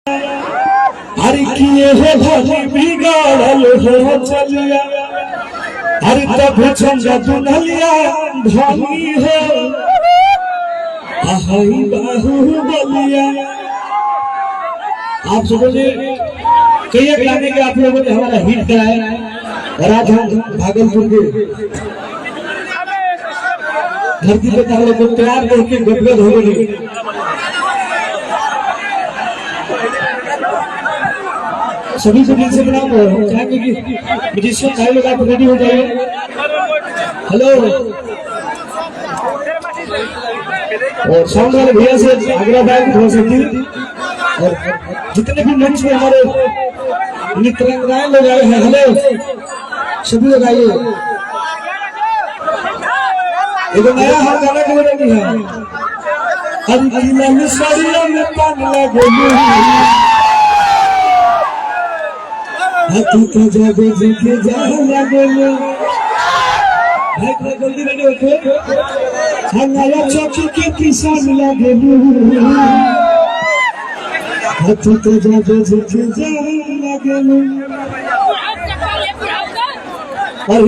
हर किए हो भली बिगाड़ल हो चलिया हर तब चंगा दुनलिया धनी हो हई बाहुबलिया। आप सबों ने कई एक गाने के आप लोगों ने हमारा हिट कराया और आज हम भागलपुर के धरती पे हम लोग को तैयार करके गदगद हो गए। सभी को दिल से प्रणाम हो चाहेंगे कि म्यूजिशियन भाई लोग आप रेडी हो जाइए। हेलो और साउंड वाले भैया से आग्रह बैग हो सकती और जितने भी मंच में हमारे नृत्यरंगनाएं लोग आए हैं हेलो सभी लोग आइए। एक नया हम गाना के रेडी है हर किला में साड़ियां में पान लगे तू तो जागे जीके जा लगे भाई थोड़ा जल्दी रेडी होके हमारा चौकी के किसान लगे तू तो जागे जीके जा लगे और